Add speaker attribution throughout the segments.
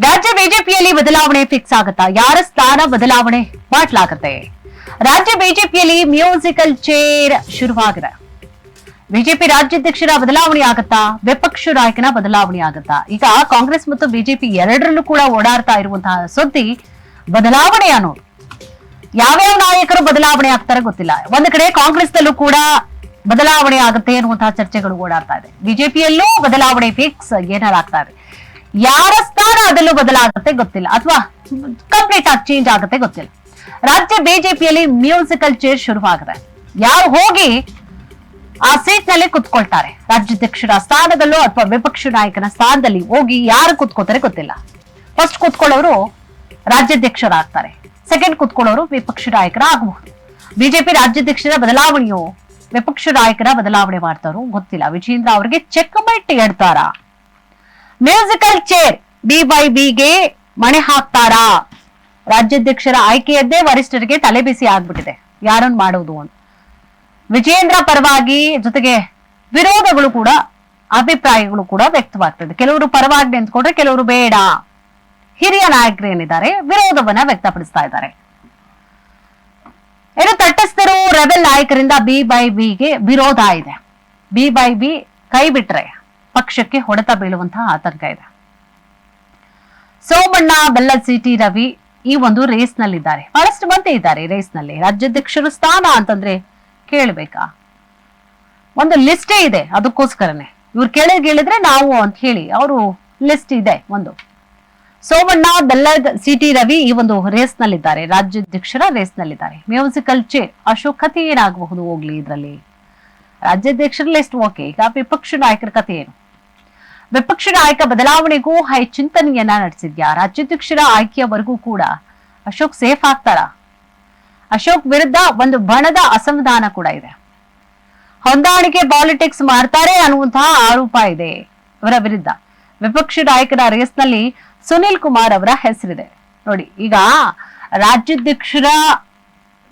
Speaker 1: ರಾಜ್ಯ ಬಿಜೆಪಿಯಲ್ಲಿ ಬದಲಾವಣೆ ಫಿಕ್ಸ್ ಆಗುತ್ತಾ? ಯಾರ ಸ್ಥಾನ ಬದಲಾವಣೆ ಮಾಡಲಾಗುತ್ತೆ? ರಾಜ್ಯ ಬಿಜೆಪಿಯಲ್ಲಿ ಮ್ಯೂಸಿಕಲ್ ಚೇರ್ ಶುರುವಾಗಿದೆ. ಬಿಜೆಪಿ ರಾಜ್ಯಾಧ್ಯಕ್ಷರ ಬದಲಾವಣೆ ಆಗುತ್ತಾ? ವಿಪಕ್ಷ ನಾಯಕನ ಬದಲಾವಣೆ ಆಗುತ್ತಾ? ಈಗ ಕಾಂಗ್ರೆಸ್ ಮತ್ತು ಬಿಜೆಪಿ ಎರಡರಲ್ಲೂ ಕೂಡ ಓಡಾಡ್ತಾ ಇರುವಂತಹ ಸುದ್ದಿ ಬದಲಾವಣೆ ಅನ್ನೋದು. ಯಾವ್ಯಾವ ನಾಯಕರು ಬದಲಾವಣೆ ಆಗ್ತಾರೆ ಗೊತ್ತಿಲ್ಲ. ಒಂದು ಕಡೆ ಕಾಂಗ್ರೆಸ್ನಲ್ಲೂ ಕೂಡ ಬದಲಾವಣೆ ಆಗುತ್ತೆ ಅನ್ನುವಂತಹ ಚರ್ಚೆಗಳು ಓಡಾಡ್ತಾ ಇದೆ. ಬಿಜೆಪಿಯಲ್ಲೂ ಬದಲಾವಣೆ ಫಿಕ್ಸ್ ಏನಾರಾಗ್ತಾ ಇದೆ. ಯಾರ ಸ್ಥಾನ ಅದಲ್ಲೂ ಬದಲಾಗುತ್ತೆ ಗೊತ್ತಿಲ್ಲ, ಅಥವಾ ಕಂಪ್ಲೀಟ್ ಆಗಿ ಚೇಂಜ್ ಆಗುತ್ತೆ ಗೊತ್ತಿಲ್ಲ. ರಾಜ್ಯ ಬಿಜೆಪಿಯಲ್ಲಿ ಮ್ಯೂಸಿಕಲ್ ಚೇರ್ ಶುರುವಾಗಿದೆ. ಯಾರು ಹೋಗಿ ಆ ಸೀಟ್ ನಲ್ಲಿ ಕುತ್ಕೊಳ್ತಾರೆ, ರಾಜ್ಯಾಧ್ಯಕ್ಷರ ಸ್ಥಾನದಲ್ಲೋ ಅಥವಾ ವಿಪಕ್ಷ ನಾಯಕನ ಸ್ಥಾನದಲ್ಲಿ ಹೋಗಿ ಯಾರು ಕುತ್ಕೋತಾರೆ ಗೊತ್ತಿಲ್ಲ. ಫಸ್ಟ್ ಕುತ್ಕೊಳ್ಳೋರು ರಾಜ್ಯಾಧ್ಯಕ್ಷರಾಗ್ತಾರೆ, ಸೆಕೆಂಡ್ ಕುತ್ಕೊಳ್ಳೋರು ವಿಪಕ್ಷ ನಾಯಕರ ಆಗಬಹುದು. ಬಿಜೆಪಿ ರಾಜ್ಯಾಧ್ಯಕ್ಷರ ಬದಲಾವಣೆಯೋ ವಿಪಕ್ಷ ನಾಯಕರ ಬದಲಾವಣೆ ಮಾಡ್ತಾರೋ ಗೊತ್ತಿಲ್ಲ. ವಿಜೇಂದ್ರ ಅವರಿಗೆ ಚೆಕ್ ಮೇಟ್ ಇಡ್ತಾರಾ? ಮ್ಯೂಸಿಕಲ್ ಚೇರ್ BYBಗೆ ಮಣೆ ಹಾಕ್ತಾರಾ? ರಾಜ್ಯಾಧ್ಯಕ್ಷರ ಆಯ್ಕೆಯದ್ದೇ ವರಿಷ್ಠರಿಗೆ ತಲೆಬಿಸಿ ಆಗ್ಬಿಟ್ಟಿದೆ, ಯಾರನ್ನು ಮಾಡುವುದು ಅಂತ. ವಿಜೇಂದ್ರ ಪರವಾಗಿ ಜೊತೆಗೆ ವಿರೋಧಗಳು ಕೂಡ, ಅಭಿಪ್ರಾಯಗಳು ಕೂಡ ವ್ಯಕ್ತವಾಗ್ತದೆ. ಕೆಲವರು ಪರವಾಗಿ ನಿಂತ್ಕೊಂಡ್ರೆ ಕೆಲವರು ಬೇಡ. ಹಿರಿಯ ನಾಯಕರು ಏನಿದ್ದಾರೆ ವಿರೋಧವನ್ನ ವ್ಯಕ್ತಪಡಿಸ್ತಾ ಇದ್ದಾರೆ. ಇನ್ನು ತಟಸ್ಥರು ರೆಬೆಲ್ ನಾಯಕರಿಂದ BYBಗೆ ವಿರೋಧ ಇದೆ. BYB ಕೈ ಬಿಟ್ರೆ ಪಕ್ಷಕ್ಕೆ ಹೊಡೆತ ಬೀಳುವಂತಹ ಆತಂಕ ಇದೆ. ಸೋಮಣ್ಣ, ಬೆಲ್ಲದ ಸಿಟಿ ರವಿ ಈ ಒಂದು ರೇಸ್ ನಲ್ಲಿದ್ದಾರೆ. ಬಹಳಷ್ಟು ಮಂದಿ ಇದ್ದಾರೆ ರೇಸ್ ನಲ್ಲಿ. ರಾಜ್ಯಾಧ್ಯಕ್ಷರ ಸ್ಥಾನ ಅಂತಂದ್ರೆ ಕೇಳಬೇಕಾ? ಒಂದು ಲಿಸ್ಟೇ ಇದೆ, ಅದಕ್ಕೋಸ್ಕರನೇ ಇವ್ರು ಕೇಳಿದ್ರೆ ನಾವು ಅಂತ ಹೇಳಿ ಅವರು ಲಿಸ್ಟ್ ಇದೆ ಒಂದು. ಸೋಮಣ್ಣ, ಬೆಲ್ಲದ ಸಿಟಿ ರವಿ ಈ ಒಂದು ರೇಸ್ ನಲ್ಲಿದ್ದಾರೆ, ರಾಜ್ಯಾಧ್ಯಕ್ಷರ ರೇಸ್ ನಲ್ಲಿದ್ದಾರೆ. ಮ್ಯೂಸಿಕಲ್ ಚೇರ್ ಅಶೋಕ್ ಕಥೆ ಏನಾಗಬಹುದು ಹೋಗ್ಲಿ ಇದರಲ್ಲಿ. ರಾಜ್ಯಾಧ್ಯಕ್ಷರ ಲಿಸ್ಟ್ ಓಕೆ. ಈಗ ವಿಪಕ್ಷ ನಾಯಕರ ಕಥೆ ಏನು? ವಿಪಕ್ಷ ನಾಯಕ ಬದಲಾವಣೆಗೂ ಹೈ ಚಿಂತನೆಯನ್ನ ನಡೆಸಿದ್ಯಾ? ರಾಜ್ಯಾಧ್ಯಕ್ಷರ ಆಯ್ಕೆಯವರೆಗೂ ಕೂಡ ಅಶೋಕ್ ಸೇಫ್ ಆಗ್ತಾರಾ? ಅಶೋಕ್ ವಿರುದ್ಧ ಒಂದು ಬಣದ ಅಸಮಾಧಾನ ಕೂಡ ಇದೆ. ಹೊಂದಾಣಿಕೆ ಪಾಲಿಟಿಕ್ಸ್ ಮಾಡ್ತಾರೆ ಅನ್ನುವಂತಹ ಆರೋಪ ಇದೆ ಅವರ ವಿರುದ್ಧ. ವಿಪಕ್ಷ ನಾಯಕರ ರೇಸ್ ನಲ್ಲಿ ಸುನಿಲ್ ಕುಮಾರ್ ಅವರ ಹೆಸರಿದೆ. ನೋಡಿ, ಈಗ ರಾಜ್ಯಾಧ್ಯಕ್ಷರ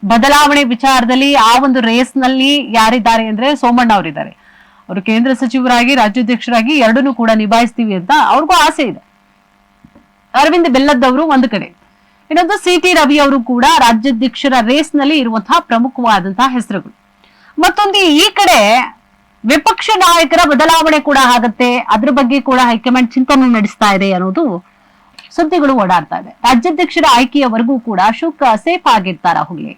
Speaker 1: ಬದಲಾವಣೆ ವಿಚಾರದಲ್ಲಿ ಆ ಒಂದು ರೇಸ್ ನಲ್ಲಿ ಯಾರಿದ್ದಾರೆ ಅಂದ್ರೆ ಸೋಮಣ್ಣ ಅವರಿದ್ದಾರೆ. ಅವರು ಕೇಂದ್ರ ಸಚಿವರಾಗಿ ರಾಜ್ಯಾಧ್ಯಕ್ಷರಾಗಿ ಎರಡನ್ನೂ ಕೂಡ ನಿಭಾಯಿಸ್ತೀವಿ ಅಂತ ಅವ್ರಿಗೂ ಆಸೆ ಇದೆ. ಅರವಿಂದ್ ಬೆಲ್ಲದವರು ಒಂದು ಕಡೆ, ಇನ್ನೊಂದು CT ರವಿ ಅವರು ಕೂಡ ರಾಜ್ಯಾಧ್ಯಕ್ಷರ ರೇಸ್ ನಲ್ಲಿ ಇರುವಂತಹ ಪ್ರಮುಖವಾದಂತಹ ಹೆಸರುಗಳು. ಮತ್ತೊಂದು ಈ ಕಡೆ ವಿಪಕ್ಷ ನಾಯಕರ ಬದಲಾವಣೆ ಕೂಡ ಆಗುತ್ತೆ, ಅದ್ರ ಬಗ್ಗೆ ಕೂಡ ಹೈಕಮಾಂಡ್ ಚಿಂತನೆ ನಡೆಸ್ತಾ ಇದೆ ಅನ್ನೋದು ಸುದ್ದಿಗಳು ಓಡಾಡ್ತಾ ಇದೆ. ರಾಜ್ಯಾಧ್ಯಕ್ಷರ ಆಯ್ಕೆಯವರೆಗೂ ಕೂಡ ಅಶೋಕ್ ಸೇಫ್ ಆಗಿರ್ತಾರ ಹೋಗ್ಲಿ?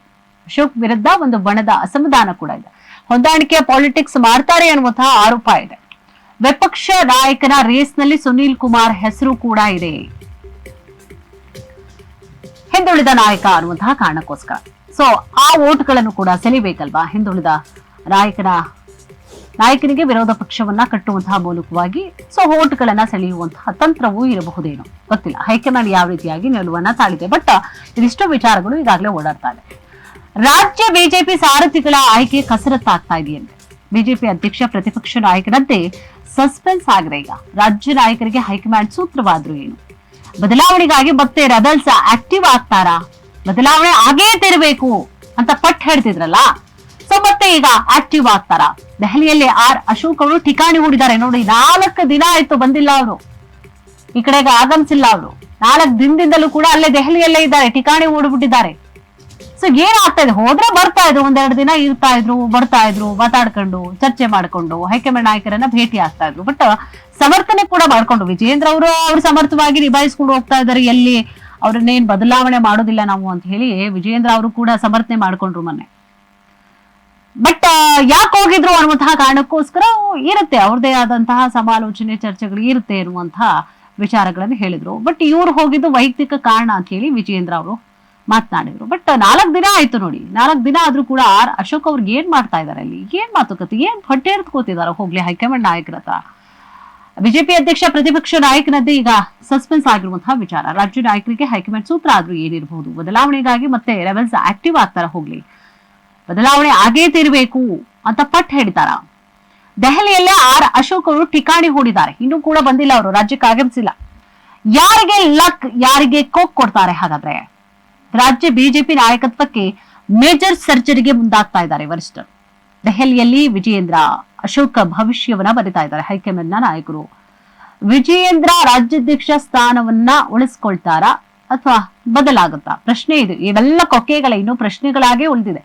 Speaker 1: ಅಶೋಕ್ ವಿರುದ್ಧ ಒಂದು ಬಣದ ಅಸಮಾಧಾನ ಕೂಡ ಇದೆ. ಹೊಂದಾಣಿಕೆ ಪಾಲಿಟಿಕ್ಸ್ ಮಾಡ್ತಾರೆ ಅನ್ನುವಂತಹ ಆರೋಪ ಇದೆ. ವಿಪಕ್ಷ ನಾಯಕನ ರೇಸ್ ನಲ್ಲಿ ಸುನೀಲ್ ಕುಮಾರ್ ಹೆಸರು ಕೂಡ ಇದೆ, ಹಿಂದುಳಿದ ನಾಯಕ ಅನ್ನುವಂತಹ ಕಾರಣಕ್ಕೋಸ್ಕರ. ಸೊ ಆ ವೋಟ್ಗಳನ್ನು ಕೂಡ ಸೆಳಿಬೇಕಲ್ವಾ? ಹಿಂದುಳಿದ ನಾಯಕನಿಗೆ ವಿರೋಧ ಪಕ್ಷವನ್ನ ಕಟ್ಟುವಂತಹ ಮೂಲಕವಾಗಿ ಸೊ ವೋಟ್ಗಳನ್ನ ಸೆಳೆಯುವಂತಹ ತಂತ್ರವೂ ಇರಬಹುದೇನೋ ಗೊತ್ತಿಲ್ಲ. ಹೈಕಮಾಂಡ್ ಯಾವ ರೀತಿಯಾಗಿ ನಿಲುವನ್ನ ತಾಳಿದೆ. ಬಟ್ ಇದಿಷ್ಟು ವಿಚಾರಗಳು ಈಗಾಗಲೇ ಓಡಾಡ್ತಾ ಇದೆ. ರಾಜ್ಯ ಬಿಜೆಪಿ ಸಾರಥಿಗಳ ಆಯ್ಕೆ ಕಸರತ್ತಾಗ್ತಾ ಇದೆಯಂತೆ. ಬಿಜೆಪಿ ಅಧ್ಯಕ್ಷ ಪ್ರತಿಪಕ್ಷ ನಾಯಕನಂತೆ ಸಸ್ಪೆನ್ಸ್ ಆಗಿದೆ. ಈಗ ರಾಜ್ಯ ನಾಯಕರಿಗೆ ಹೈಕಮಾಂಡ್ ಸೂತ್ರವಾದ್ರು ಏನು? ಬದಲಾವಣೆಗಾಗಿ ಮತ್ತೆ ರೆಬಲ್ಸ್ ಆಕ್ಟಿವ್ ಆಗ್ತಾರಾ? ಬದಲಾವಣೆ ಆಗೇ ತಿರಬೇಕು ಅಂತ ಪಟ್ಟು ಹೇಳ್ತಿದ್ರಲ್ಲ, ಸೊ ಮತ್ತೆ ಈಗ ಆಕ್ಟಿವ್ ಆಗ್ತಾರ? ದೆಹಲಿಯಲ್ಲಿ ಅಶೋಕ್ ಅವರು ಠಿಕಾಣಿ ಹೂಡಿದ್ದಾರೆ. ನೋಡಿ, 4 ದಿನ ಆಯ್ತು ಬಂದಿಲ್ಲ ಅವರು, ಈ ಕಡೆಗೆ ಆಗಮಿಸಿಲ್ಲ ಅವರು. 4 ದಿನದಿಂದಲೂ ಕೂಡ ಅಲ್ಲೇ ದೆಹಲಿಯಲ್ಲೇ ಇದ್ದಾರೆ, ಠಿಕಾಣಿ ಹೂಡ್ಬಿಟ್ಟಿದ್ದಾರೆ. ಸೊ ಏನಾಗ್ತಾ ಇದೆ? ಹೋದ್ರೆ ಬರ್ತಾ ಇದ್ರು, 1-2 ದಿನ ಇರ್ತಾ ಇದ್ರು, ಬರ್ತಾ ಇದ್ರು, ಮಾತಾಡ್ಕೊಂಡು ಚರ್ಚೆ ಮಾಡ್ಕೊಂಡು ಹೈಕಮಾಂಡ್ ನಾಯಕರನ್ನ ಭೇಟಿ ಆಗ್ತಾ ಇದ್ರು. ಬಟ್ ಸಮರ್ಥನೆ ಕೂಡ ಮಾಡ್ಕೊಂಡು ವಿಜೇಂದ್ರ ಅವರು ಸಮರ್ಥವಾಗಿ ನಿಭಾಯಿಸ್ಕೊಂಡು ಹೋಗ್ತಾ ಇದ್ದಾರೆ. ಎಲ್ಲಿ ಅವ್ರನ್ನೇನ್ ಬದಲಾವಣೆ ಮಾಡೋದಿಲ್ಲ ನಾವು ಅಂತ ಹೇಳಿ ವಿಜೇಂದ್ರ ಅವರು ಕೂಡ ಸಮರ್ಥನೆ ಮಾಡ್ಕೊಂಡ್ರು ಮೊನ್ನೆ. ಬಟ್ ಯಾಕೆ ಹೋಗಿದ್ರು ಅನ್ನುವಂತಹ ಕಾರಣಕ್ಕೋಸ್ಕರ ಇರುತ್ತೆ, ಅವ್ರದೇ ಆದಂತಹ ಸಮಾಲೋಚನೆ ಚರ್ಚೆಗಳು ಇರುತ್ತೆ ಅನ್ನುವಂತಹ ವಿಚಾರಗಳನ್ನು ಹೇಳಿದ್ರು. ಬಟ್ ಇವ್ರು ಹೋಗಿದ್ದು ವೈಯಕ್ತಿಕ ಕಾರಣ ಅಂತ ಹೇಳಿ ವಿಜೇಂದ್ರ ಅವರು ಮಾತನಾಡಿದ್ರು. ಬಟ್ 4 ದಿನ ಆಯ್ತು ನೋಡಿ, 4 ದಿನ ಆದ್ರೂ ಕೂಡ ಅಶೋಕ್ ಅವ್ರಿಗೆ ಏನ್ ಮಾಡ್ತಾ ಇದಾರೆ ಅಲ್ಲಿ? ಏನ್ ಮಾತುಕತೆ, ಏನ್ ಹೊಟ್ಟೆ ಎರ್ತ್ಕೋತಿದಾರ ಹೋಗ್ಲಿ ಹೈಕಮಾಂಡ್ ನಾಯಕರ ಹತ್ರ? ಬಿಜೆಪಿ ಅಧ್ಯಕ್ಷ ಪ್ರತಿಪಕ್ಷ ನಾಯಕನದ್ದೇ ಈಗ ಸಸ್ಪೆನ್ಸ್ ಆಗಿರುವಂತಹ ವಿಚಾರ. ರಾಜ್ಯ ನಾಯಕರಿಗೆ ಹೈಕಮಾಂಡ್ ಸೂತ್ರ ಆದ್ರೂ ಏನಿರಬಹುದು? ಬದಲಾವಣೆಗಾಗಿ ಮತ್ತೆ ರೆಬಲ್ಸ್ ಆಕ್ಟಿವ್ ಆಗ್ತಾರ ಹೋಗ್ಲಿ? ಬದಲಾವಣೆ ಆಗೇ ತಿರ್ಬೇಕು ಅಂತ ಪಟ್ಟು ಹೇಳ್ತಾರ? ದೆಹಲಿಯಲ್ಲೇ ಅಶೋಕ್ ಅವರು ಠಿಕಾಣಿ ಹೂಡಿದ್ದಾರೆ, ಇನ್ನೂ ಕೂಡ ಬಂದಿಲ್ಲ ಅವರು, ರಾಜ್ಯಕ್ಕೆ ಆಗಮಿಸಿಲ್ಲ. ಯಾರಿಗೆ ಲಕ್, ಯಾರಿಗೆ ಕೋಕ್ ಕೊಡ್ತಾರೆ ಹಾಗಾದ್ರೆ? ರಾಜ್ಯ ಬಿಜೆಪಿ ನಾಯಕತ್ವಕ್ಕೆ ಮೇಜರ್ ಸರ್ಜರಿಗೆ ಮುಂದಾಗ್ತಾ ಇದ್ದಾರೆ ವರಿಷ್ಠರು. ದೆಹಲಿಯಲ್ಲಿ ವಿಜಯೇಂದ್ರ, ಅಶೋಕ್ ಭವಿಷ್ಯವನ್ನ ಬರಿತಾ ಇದ್ದಾರೆ ಹೈಕಮಾಂಡ್ನ ನಾಯಕರು. ವಿಜಯೇಂದ್ರ ರಾಜ್ಯಾಧ್ಯಕ್ಷ ಸ್ಥಾನವನ್ನ ಉಳಿಸ್ಕೊಳ್ತಾರಾ ಅಥವಾ ಬದಲಾಗುತ್ತಾ? ಪ್ರಶ್ನೆ ಇದು. ಇವೆಲ್ಲ ಕೊಕ್ಕೆಗಳ ಇನ್ನು ಪ್ರಶ್ನೆಗಳಾಗೆ ಉಳಿದಿದೆ.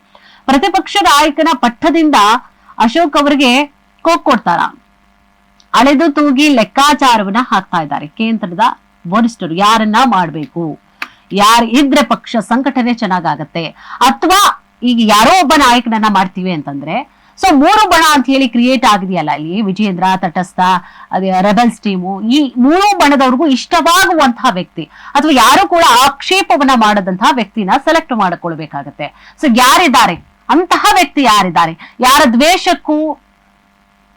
Speaker 1: ಪ್ರತಿಪಕ್ಷ ನಾಯಕನ ಪಟ್ಟದಿಂದ ಅಶೋಕ್ ಅವರಿಗೆ ಕೊಡ್ತಾರ? ಅಳೆದು ತೂಗಿ ಲೆಕ್ಕಾಚಾರವನ್ನ ಹಾಕ್ತಾ ಇದ್ದಾರೆ ಕೇಂದ್ರದ ವರಿಷ್ಠರು. ಯಾರನ್ನ ಮಾಡ್ಬೇಕು, ಯಾರು ಇದ್ರೆ ಪಕ್ಷ ಸಂಘಟನೆ ಚೆನ್ನಾಗತ್ತೆ, ಅಥವಾ ಈಗ ಯಾರೋ ಒಬ್ಬ ನಾಯಕನನ್ನ ಮಾಡ್ತೀವಿ ಅಂತಂದ್ರೆ ಸೊ 3 ಬಣ ಅಂತ ಹೇಳಿ ಕ್ರಿಯೇಟ್ ಆಗಿದೆಯಲ್ಲ ಇಲ್ಲಿ, ವಿಜಯೇಂದ್ರ, ತಟಸ್ಥ, ಅದೇ ರೆಬಲ್ಸ್ ಟೀಮು, ಈ 3 ಬಣದವ್ರಿಗೂ ಇಷ್ಟವಾಗುವಂತಹ ವ್ಯಕ್ತಿ ಅಥವಾ ಯಾರು ಕೂಡ ಆಕ್ಷೇಪವನ್ನ ಮಾಡದಂತಹ ವ್ಯಕ್ತಿನ ಸೆಲೆಕ್ಟ್ ಮಾಡಿಕೊಳ್ಬೇಕಾಗತ್ತೆ. ಸೊ ಯಾರಿದ್ದಾರೆ ಅಂತಹ ವ್ಯಕ್ತಿ, ಯಾರಿದ್ದಾರೆ, ಯಾರ ದ್ವೇಷಕ್ಕೂ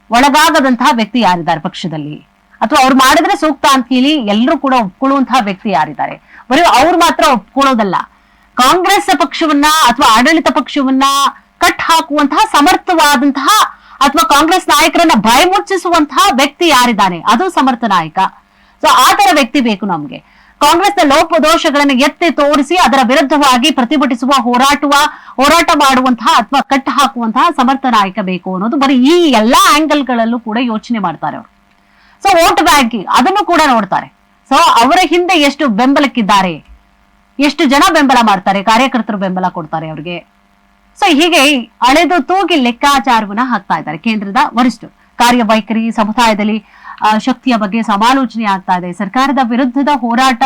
Speaker 1: ಒಳಗಾಗದಂತಹ ವ್ಯಕ್ತಿ ಯಾರಿದ್ದಾರೆ ಪಕ್ಷದಲ್ಲಿ, ಅಥವಾ ಅವ್ರು ಮಾಡಿದ್ರೆ ಸೂಕ್ತ ಅಂತ ಹೇಳಿ ಎಲ್ಲರೂ ಕೂಡ ಒಪ್ಕೊಳ್ಳುವಂತಹ ವ್ಯಕ್ತಿ ಯಾರಿದ್ದಾರೆ? ಬರೀ ಅವ್ರು ಮಾತ್ರ ಒಪ್ಕೊಳ್ಳೋದಲ್ಲ, ಕಾಂಗ್ರೆಸ್ ಪಕ್ಷವನ್ನ ಅಥವಾ ಆಡಳಿತ ಪಕ್ಷವನ್ನ ಕಟ್ ಹಾಕುವಂತಹ ಸಮರ್ಥವಾದಂತಹ ಅಥವಾ ಕಾಂಗ್ರೆಸ್ ನಾಯಕರನ್ನ ಭಯ ಮುಚ್ಚಿಸುವಂತಹ ವ್ಯಕ್ತಿ ಯಾರಿದ್ದಾನೆ, ಅದು ಸಮರ್ಥ ನಾಯಕ. ಸೊ ಆ ತರ ವ್ಯಕ್ತಿ ಬೇಕು ನಮ್ಗೆ. ಕಾಂಗ್ರೆಸ್ನ ಲೋಪದೋಷಗಳನ್ನು ಎತ್ತಿ ತೋರಿಸಿ ಅದರ ವಿರುದ್ಧವಾಗಿ ಪ್ರತಿಭಟಿಸುವ ಹೋರಾಟ ಮಾಡುವಂತಹ ಅಥವಾ ಕಟ್ ಹಾಕುವಂತಹ ಸಮರ್ಥ ನಾಯಕ ಬೇಕು ಅನ್ನೋದು ಬರೀ ಈ ಎಲ್ಲಾ ಆಂಗಲ್ಗಳಲ್ಲೂ ಕೂಡ ಯೋಚನೆ ಮಾಡ್ತಾರೆ ಅವರು. ಸೊ ವೋಟ್ ಬ್ಯಾಂಕಿಂಗ್ ಅದನ್ನು ಕೂಡ ನೋಡ್ತಾರೆ. ಸೊ ಅವರ ಹಿಂದೆ ಎಷ್ಟು ಬೆಂಬಲಕ್ಕಿದ್ದಾರೆ, ಎಷ್ಟು ಜನ ಬೆಂಬಲ ಮಾಡ್ತಾರೆ, ಕಾರ್ಯಕರ್ತರು ಬೆಂಬಲ ಕೊಡ್ತಾರೆ ಅವ್ರಿಗೆ. ಸೊ ಹೀಗೆ ಅಳೆದು ತೂಗಿ ಲೆಕ್ಕಾಚಾರವನ್ನ ಹಾಕ್ತಾ ಇದ್ದಾರೆ ಕೇಂದ್ರದ ವರಿಷ್ಠರು. ಕಾರ್ಯವೈಖರಿ, ಸಮುದಾಯದಲ್ಲಿ ಶಕ್ತಿಯ ಬಗ್ಗೆ ಸಮಾಲೋಚನೆ ಆಗ್ತಾ ಇದೆ. ಸರ್ಕಾರದ ವಿರುದ್ಧದ ಹೋರಾಟ,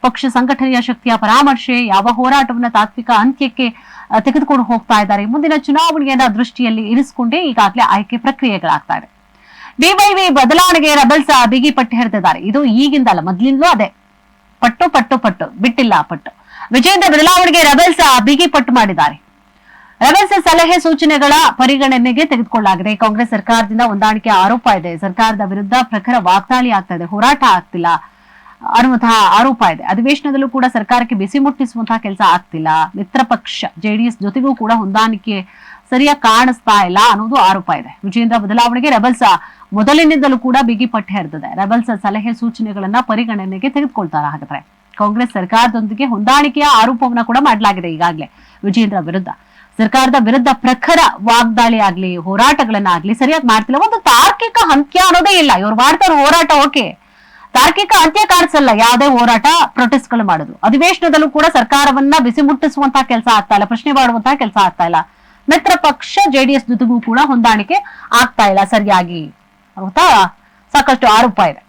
Speaker 1: ಪಕ್ಷ ಸಂಘಟನೆಯ ಶಕ್ತಿಯ ಪರಾಮರ್ಶೆ, ಯಾವ ಹೋರಾಟವನ್ನ ತಾತ್ವಿಕ ಅಂತ್ಯಕ್ಕೆ ತೆಗೆದುಕೊಂಡು ಹೋಗ್ತಾ ಇದ್ದಾರೆ, ಮುಂದಿನ ಚುನಾವಣೆಯನ್ನ ದೃಷ್ಟಿಯಲ್ಲಿ ಇರಿಸಿಕೊಂಡೇ ಈಗಾಗಲೇ ಆಯ್ಕೆ ಪ್ರಕ್ರಿಯೆಗಳಾಗ್ತಾ ಇದೆ. ಡಿವೈವಿ ಬದಲಾವಣೆಗೆ ರೆಬಲ್ಸ್ ಬಿಗಿ ಪಟ್ಟು ಹಿಡಿದಿದ್ದಾರೆ. ಇದು ಈಗಿಂದಲ್ಲ, ಮೊದ್ಲಿಂದಲೂ ಅದೇ ಪಟ್ಟು ಬಿಟ್ಟಿಲ್ಲ ಪಟ್ಟು. ವಿಜಯೇಂದ್ರ ಬದಲಾವಣೆಗೆ ರೆಬಲ್ಸ್ ಬಿಗಿ ಪಟ್ಟು ಮಾಡಿದ್ದಾರೆ. ರೆಬಲ್ಸ್ ಸಲಹೆ ಸೂಚನೆಗಳ ಪರಿಗಣನೆಗೆ ತೆಗೆದುಕೊಳ್ಳಲಾಗಿದೆ. ಕಾಂಗ್ರೆಸ್ ಸರ್ಕಾರದಿಂದ ಹೊಂದಾಣಿಕೆ ಆರೋಪ ಇದೆ, ಸರ್ಕಾರದ ವಿರುದ್ಧ ಪ್ರಖರ ವಾಗ್ದಾಳಿ ಆಗ್ತಾ ಇದೆ, ಹೋರಾಟ ಆಗ್ತಿಲ್ಲ ಅನ್ನುವಂತಹ ಆರೋಪ ಇದೆ. ಅಧಿವೇಶನದಲ್ಲೂ ಕೂಡ ಸರ್ಕಾರಕ್ಕೆ ಬಿಸಿ ಮುಟ್ಟಿಸುವಂತಹ ಕೆಲಸ ಆಗ್ತಿಲ್ಲ. ಮಿತ್ರ ಪಕ್ಷ ಜೆಡಿಎಸ್ ಜೊತೆಗೂ ಕೂಡ ಹೊಂದಾಣಿಕೆ ಸರಿಯಾಗಿ ಕಾಣಿಸ್ತಾ ಇಲ್ಲ ಅನ್ನೋದು ಆರೋಪ ಇದೆ. ವಿಜಯೇಂದ್ರ ಬದಲಾವಣೆಗೆ ರೆಬಲ್ಸ್ ಮೊದಲಿನಿಂದಲೂ ಕೂಡ ಬಿಗಿ ಪಟ್ಟು ಹಿಡಿದಿದೆ. ರೆಬಲ್ಸ್ ಸಲಹೆ ಸೂಚನೆಗಳನ್ನ ಪರಿಗಣನೆಗೆ ತೆಗೆದುಕೊಳ್ತಾರ. ಹಾಗಾದ್ರೆ ಕಾಂಗ್ರೆಸ್ ಸರ್ಕಾರದೊಂದಿಗೆ ಹೊಂದಾಣಿಕೆಯ ಆರೋಪವನ್ನ ಕೂಡ ಮಾಡಲಾಗಿದೆ ಈಗಾಗಲೇ ವಿಜಯೇಂದ್ರ ವಿರುದ್ಧ. ಸರ್ಕಾರದ ವಿರುದ್ಧ ಪ್ರಖರ ವಾಗ್ದಾಳಿ ಆಗ್ಲಿ, ಹೋರಾಟಗಳನ್ನಾಗ್ಲಿ ಸರಿಯಾಗಿ ಮಾಡ್ತಿಲ್ಲ. ಒಂದು ತಾರ್ಕಿಕ ಅಂತ್ಯ ಅನ್ನೋದೇ ಇಲ್ಲ. ಇವ್ರು ಮಾಡ್ತಾರ ಹೋರಾಟ, ಓಕೆ, ತಾರ್ಕಿಕ ಅಂತ್ಯ ಕಾಣಿಸಲ್ಲ ಯಾವುದೇ ಹೋರಾಟ, ಪ್ರೊಟೆಸ್ಟ್ ಗಳು ಮಾಡುದು. ಅಧಿವೇಶನದಲ್ಲೂ ಕೂಡ ಸರ್ಕಾರವನ್ನ ಬಿಸಿ ಮುಟ್ಟಿಸುವಂತಹ ಕೆಲಸ ಆಗ್ತಾ ಇಲ್ಲ, ಪ್ರಶ್ನೆ ಮಾಡುವಂತಹ ಕೆಲಸ ಆಗ್ತಾ ಇಲ್ಲ. ಮಿತ್ರ ಪಕ್ಷ ಜೆಡಿಎಸ್ ಜೊತೆಗೂ ಕೂಡ ಹೊಂದಾಣಿಕೆ ಆಗ್ತಾ ಇಲ್ಲ ಸರಿಯಾಗಿ ಅಂತ ಸಾಕಷ್ಟು ಆರೋಪ ಇದೆ.